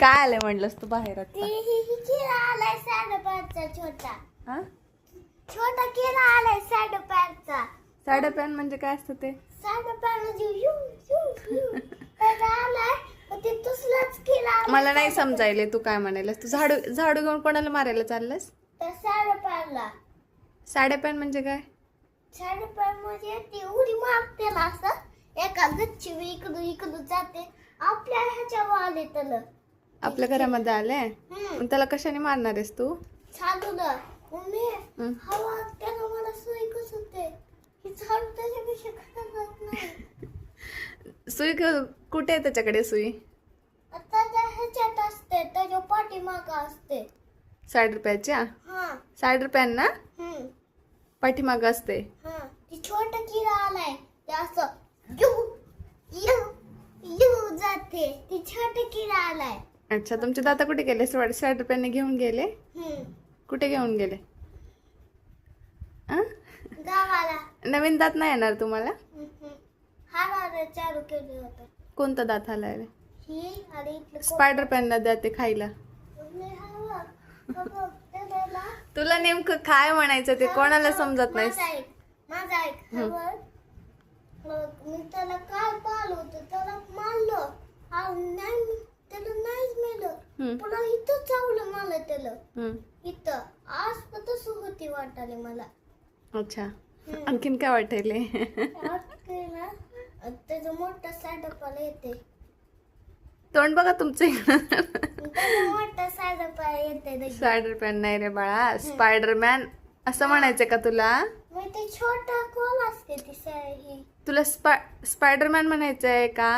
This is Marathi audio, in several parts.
काय आलंय म्हणलंस तू बाहेर आता? केला आलाय साडेपाचचा छोटा. हा? छोटा केला आलाय साडेपाचचा. साडेपॅन म्हणजे काय असतं ते? साडेपाच म्हणजे यू यू यू तर आलाय पण ते तसलाच केला आलाय. मला नाही समजायले तू काय म्हणायलास. तू झाडू घेऊन कोणाला मारायला चाललास? तर साडेपाचला. साडेपॅन म्हणजे काय? साडेपाच म्हणजे ती उडी मारते ना असं एका गच्ची इकडून इकडून जाते आपल्या ह्याच्यावर आले त्याला. आपल्या घरामध्ये आले पण त्याला कशाने मारणार आहेस तू? झाडूला मम्मी हवा त्याला मला सोय कस होते ही झाडू त्याच्यापेक्षा खतरनाक नाही. सुई कुठे आहे त्याच्याकडे सुई? आता त्या ह्याच्यात असते त्याच्या पाठीमाग असते. साडेपॅनच्या? हा साडेपॅन ना पाठीमाग असते. हा ती छोटा किडा आलाय ते असं यू यू यू जाते ती छोटा किडा आलाय. अच्छा, तुमचे दादा कुठे गेले? साडेपॅनने घेऊन गेले? कुठे घेऊन गेले? गावाला. नवीन दात नाही येणार तुम्हाला? हा चालू केले होते. कोणता दात आलाय? ही आणि इथलं स्पायडर पॅनला द्या ते खायला. तुला नेमकं काय म्हणायचं ते कोणाला समजत नाही. माझा ऐक मी त्याला काय पाहिलं होतं त्याला मारलं नाही त्याला नाहीच मेलं पुन्हा इथं चावलं मला त्याला इथं आज पण तसं होती वाटायला मला. अच्छा, आणखीन काय वाटायले? त्याचं मोठा साडपाला येते. तोंड बघा तुमचं इकडं. मोठा साडपाला येते. स्पायडरमॅन नाही रे बाळा, स्पायडरमॅन असं म्हणायचं का तुला? मग ते छोटा कोण असते ती तुला स्पायडरमॅन म्हणायचंय का?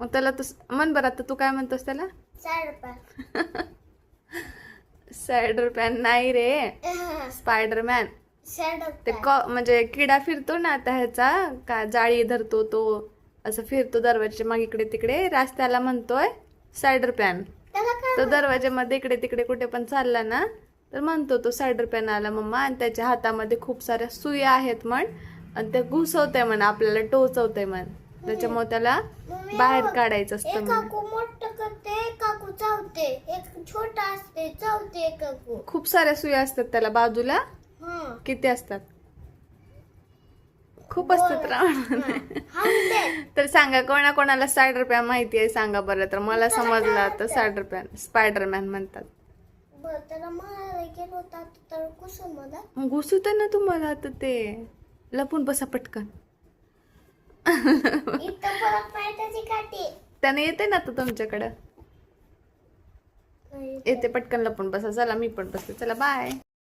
मग त्याला तू म्हण बरं. आता तू काय म्हणतोस त्याला? स्पायडरमॅन नाही रे, स्पायडरमॅन. ते म्हणजे किडा फिरतो ना आता ह्याचा का जाळी धरतो तो असं फिरतो दरवाजाच्या मागे इकडे तिकडे रस्त्याला म्हणतोय स्पायडरमॅन. तो दरवाजामध्ये इकडे तिकडे कुठे पण चालला ना तर म्हणतो तो स्पायडरमॅन आला मम्मा. आणि त्याच्या हातामध्ये खूप साऱ्या सुया आहेत म्हण आणि ते घुसवतंय म्हण आपल्याला टोचवतंय म्हण. त्याच्यामुळे त्याला बाहेर काढायचं असतं. काकू मोठं करते काकू चावते एक छोटा असते चावते काकू. खूप साऱ्या सुया असतात त्याला बाजूला. किती असतात? खूप असतात राव. तर सांगा कोणाला स्पायडरमॅन माहिती आहे सांगा बरं. तर मला समजलं तर स्पायडरमॅन म्हणतात. त्याला मारायला गेलो होता तर कुसुम मला घुसत ना तुम्हाला आता ते लपून बसा पटकन. त्याने येते ना आता तुमच्याकडं येते पटकन लपून बसा. चला मी पण बसते. चला बाय.